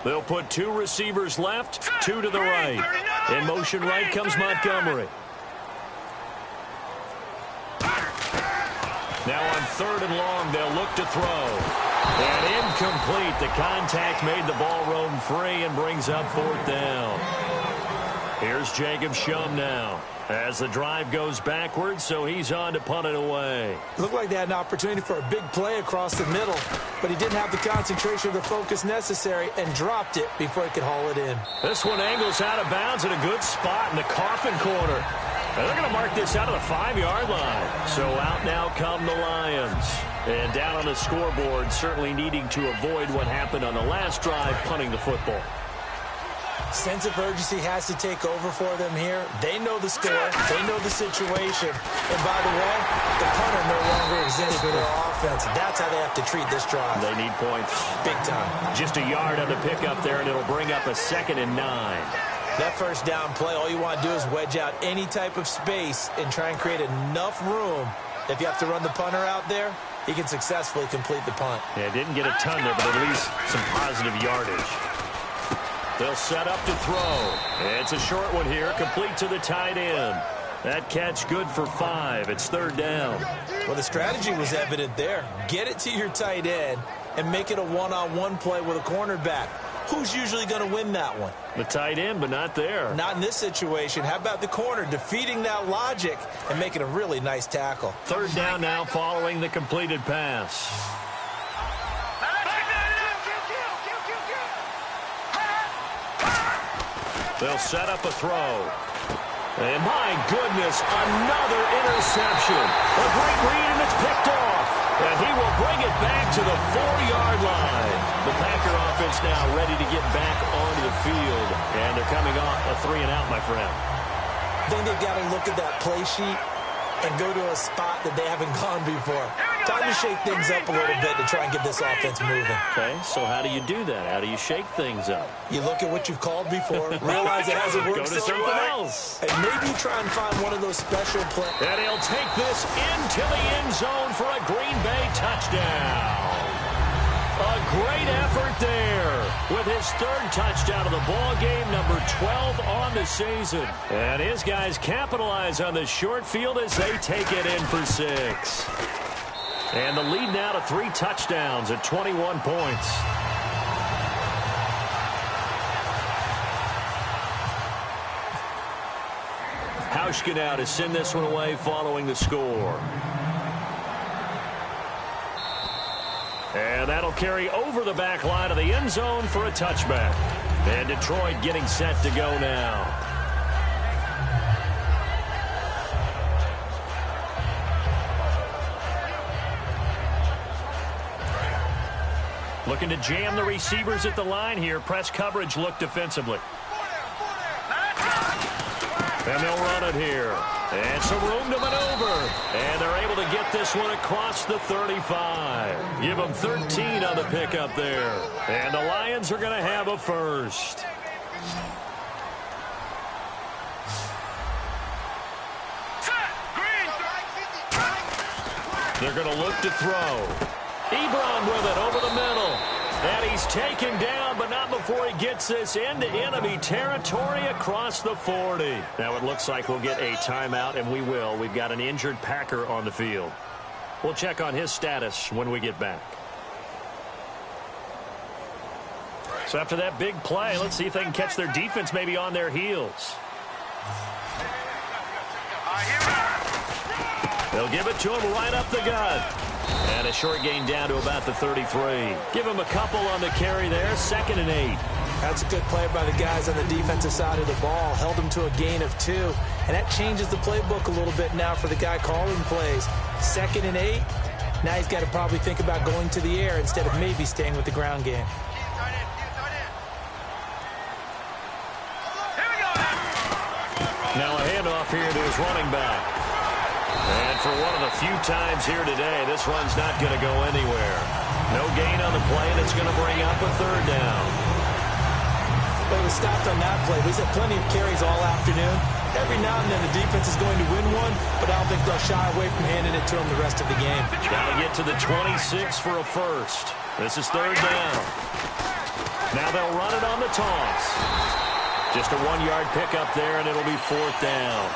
They'll put 2 receivers left, 2 to the right. In motion right comes Montgomery. Now on 3rd and long, they'll look to throw. And incomplete. The contact made the ball roam free and brings up 4th down. Here's Jacob Shum now as the drive goes backwards, so he's on to punt it away. Looked like they had an opportunity for a big play across the middle, but he didn't have the concentration or the focus necessary and dropped it before he could haul it in. This one angles out of bounds at a good spot in the coffin corner. And they're going to mark this out of the 5-yard line. So out now come the Lions. And down on the scoreboard, certainly needing to avoid what happened on the last drive, punting the football. Sense of urgency has to take over for them here. They know the score. They know the situation. And by the way, the punter no longer exists for their offense. That's how they have to treat this drive. They need points. Big time. Just a yard on the pickup there, and it'll bring up a 2nd and 9. That first down play, all you want to do is wedge out any type of space and try and create enough room. If you have to run the punter out there, he can successfully complete the punt. Yeah, didn't get a ton there, but at least some positive yardage. They'll set up to throw. It's a short one here, complete to the tight end. That catch good for 5. It's 3rd down. Well, the strategy was evident there. Get it to your tight end and make it a one-on-one play with a cornerback. Who's usually going to win that one? The tight end, but not there. Not in this situation. How about the corner defeating that logic and making a really nice tackle? 3rd down now following the completed pass. They'll set up a throw. And my goodness, another interception. A great read, and it's picked off. And he will bring it back to the 4-yard line. The Packer offense now ready to get back onto the field. And they're coming off a 3-and-out, my friend. I think they've got to look at that play sheet and go to a spot that they haven't gone before. Time to shake things up a little bit to try and get this offense moving. Okay, so how do you do that? How do you shake things up? You look at what you've called before, realize it hasn't worked Go to something else. and maybe try and find one of those special plays. And he'll take this into the end zone for a Green Bay touchdown. A great effort there with his 3rd touchdown of the ball game, number 12 on the season. And his guys capitalize on the short field as they take it in for 6. And the lead now to 3 touchdowns at 21 points. Hauschka now to send this one away following the score. And that'll carry over the back line of the end zone for a touchback. And Detroit getting set to go now. Looking to jam the receivers at the line here. Press coverage look defensively. And they'll run it here. And some room to maneuver. And they're able to get this one across the 35. Give them 13 on the pickup there. And the Lions are going to have a first. They're going to look to throw. Ebron with it over the middle. And he's taken down, but not before he gets this into enemy territory across the 40. Now it looks like we'll get a timeout, and we will. We've got an injured Packer on the field. We'll check on his status when we get back. So after that big play, let's see if they can catch their defense maybe on their heels. They'll give it to him right up the gut. And a short gain down to about the 33. Give him a couple on the carry there. 2nd and 8. That's a good play by the guys on the defensive side of the ball. Held him to a gain of 2. And that changes the playbook a little bit now for the guy calling plays. 2nd and 8. Now he's got to probably think about going to the air instead of maybe staying with the ground game. Now a handoff here to his running back. And for one of the few times here today, this run's not going to go anywhere. No gain on the play, and it's going to bring up a 3rd down. But he was stopped on that play. He's had plenty of carries all afternoon. Every now and then the defense is going to win one, but I don't think they'll shy away from handing it to him the rest of the game. Got to get to the 26 for a first. This is 3rd down. Now they'll run it on the toss. Just a 1-yard pickup there, and it'll be 4th down.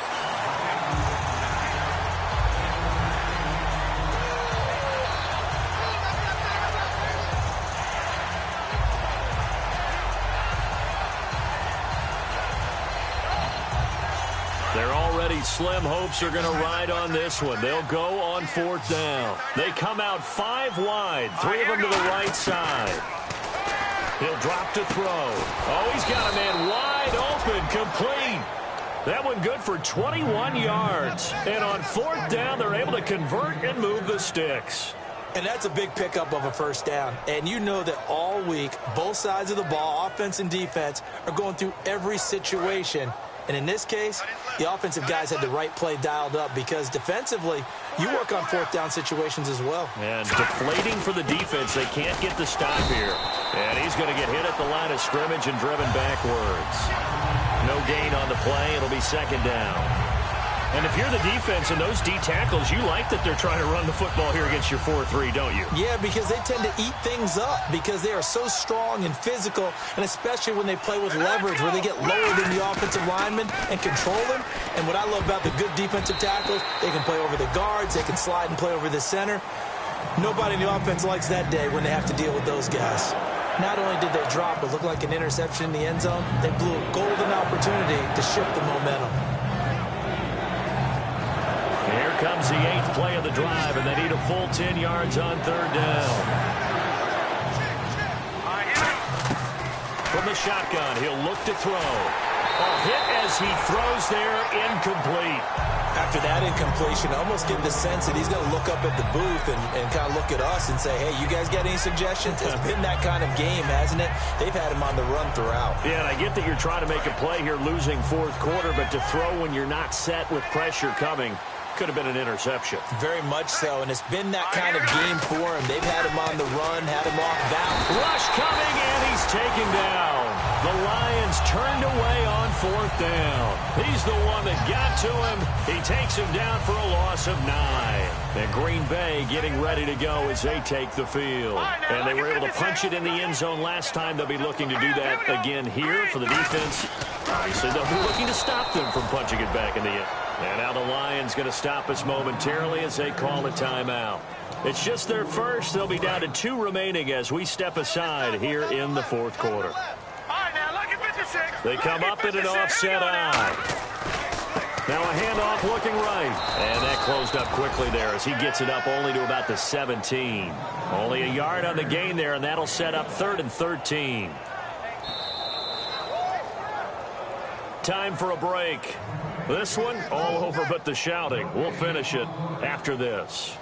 They're already slim hopes are going to ride on this one. They'll go on 4th down. They come out 5 wide, 3 of them to the right side. He'll drop to throw. Oh, he's got a man wide open, complete. That one good for 21 yards. And on 4th down, they're able to convert and move the sticks. And that's a big pickup of a 1st down. And you know that all week, both sides of the ball, offense and defense, are going through every situation. And in this case, the offensive guys had the right play dialed up because defensively, you work on 4th down situations as well. And deflating for the defense. They can't get the stop here. And he's going to get hit at the line of scrimmage and driven backwards. No gain on the play. It'll be 2nd down. And if you're the defense and those D tackles, you like that they're trying to run the football here against your 4-3, don't you? Yeah, because they tend to eat things up because they are so strong and physical, and especially when they play with leverage where they get lower than the offensive linemen and control them. And what I love about the good defensive tackles, they can play over the guards, they can slide and play over the center. Nobody in the offense likes that day when they have to deal with those guys. Not only did they drop what looked like an interception in the end zone, they blew a golden opportunity to shift the momentum. Here comes the 8th play of the drive, and they need a full 10 yards on 3rd down. From the shotgun, he'll look to throw. A hit as he throws there, incomplete. After that incompletion, I almost get the sense that he's going to look up at the booth and kind of look at us and say, hey, you guys got any suggestions? It's been that kind of game, hasn't it? They've had him on the run throughout. Yeah, and I get that you're trying to make a play here losing 4th quarter, but to throw when you're not set with pressure coming could have been an interception. Very much so, and it's been that kind of game for him. They've had him on the run, had him off balance. Rush coming, and he's taken down. The Lions turned away on 4th down. He's the one that got to him. He takes him down for a loss of 9. And Green Bay getting ready to go as they take the field. And they were able to punch it in the end zone last time. They'll be looking to do that again here for the defense. Obviously, they'll be looking to stop them from punching it back in the end. And now the Lions going to stop us momentarily as they call a timeout. It's just their first. They'll be down to 2 remaining as we step aside here in the 4th quarter. They come up in an offset eye. Now a handoff looking right. And that closed up quickly there as he gets it up only to about the 17. Only a yard on the gain there, and that'll set up 3rd and 13. Time for a break. This one, all over but the shouting. We'll finish it after this.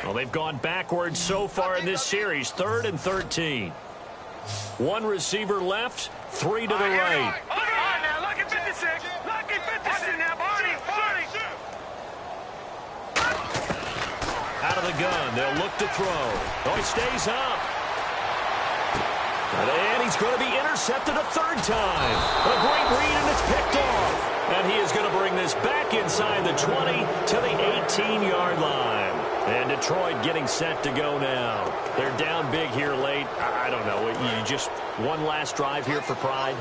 Well, they've gone backwards so far in this series. 3rd and 13. 1 receiver left, 3 to the right. All right, now, lucky 56. Lucky 56 now, Barney. Out of the gun, they'll look to throw. Oh, he stays up. And he's going to be intercepted a 3rd time. A great read, and it's picked off. And he is going to bring this back inside the 20 to the 18-yard line. And Detroit getting set to go now. They're down big here late. I don't know. You just one last drive here for pride?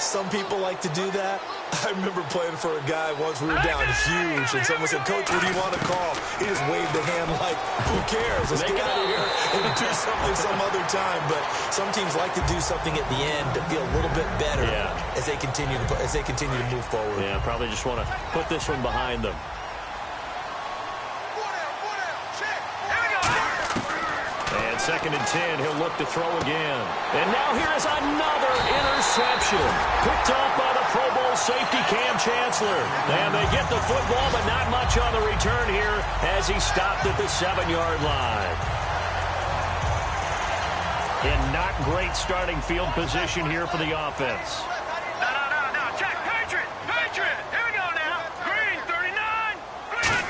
Some people like to do that. I remember playing for a guy once. We were down huge, and someone said, Coach, what do you want to call? He just waved the hand like, who cares? Let's get out of here and do something some other time. But some teams like to do something at the end to feel a little bit better as they continue to move forward. Yeah, probably just want to put this one behind them. And 2nd and 10, he'll look to throw again. And now here is another interception. Picked off by the Pro Bowl safety Cam Chancellor. And they get the football, but not much on the return here as he stopped at the 7-yard line. In not great starting field position here for the offense. No, check, Patriot. Here we go now. Green, 39. Green.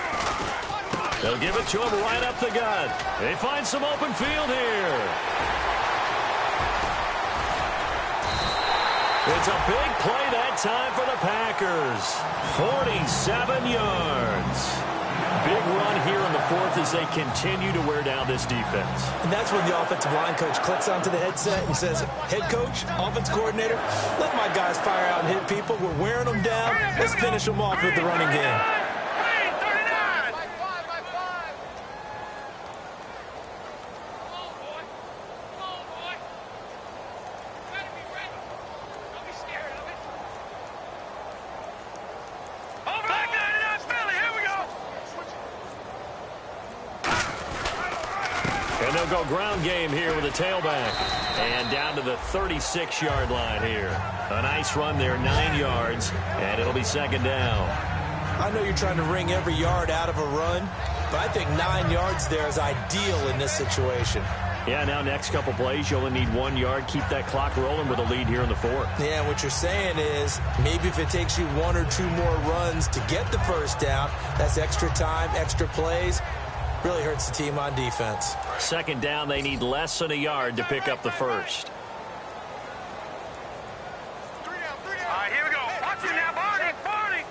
They'll give it to him right up the gut. They find some open field here. It's a big play that time for the Packers. 47 yards. Big run here in the fourth as they continue to wear down this defense. And that's when the offensive line coach clicks onto the headset and says, head coach, offense coordinator, let my guys fire out and hit people. We're wearing them down. Let's finish them off with the running game. And they'll go ground game here with a tailback. And down to the 36-yard line here. A nice run there, 9 yards, and it'll be second down. I know you're trying to wring every yard out of a run, but I think 9 yards there is ideal in this situation. Yeah, now next couple plays, you only need 1 yard. Keep that clock rolling with a lead here in the fourth. Yeah, what you're saying is maybe if it takes you 1 or 2 more runs to get the first down, that's extra time, extra plays. Really hurts the team on defense. Second down, they need less than a yard to pick up the first. All right, here we go. Watch it now, Barney.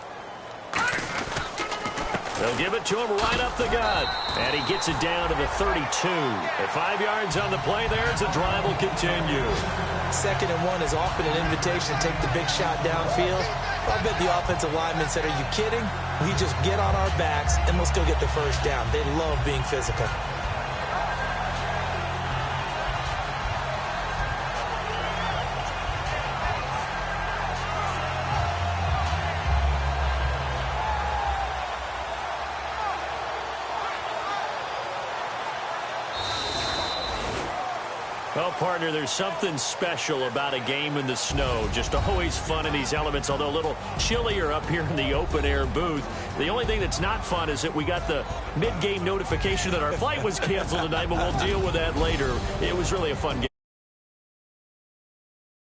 They'll give it to him right up the gut. And he gets it down to the 32. At 5 yards on the play there, as the drive will continue. 2nd and 1 is often an invitation to take the big shot downfield. I bet the offensive lineman said, are you kidding? We just get on our backs and we'll still get the first down. They love being physical. Well, partner, there's something special about a game in the snow. Just always fun in these elements, although a little chillier up here in the open-air booth. The only thing that's not fun is that we got the mid-game notification that our flight was canceled tonight, but we'll deal with that later. It was really a fun game.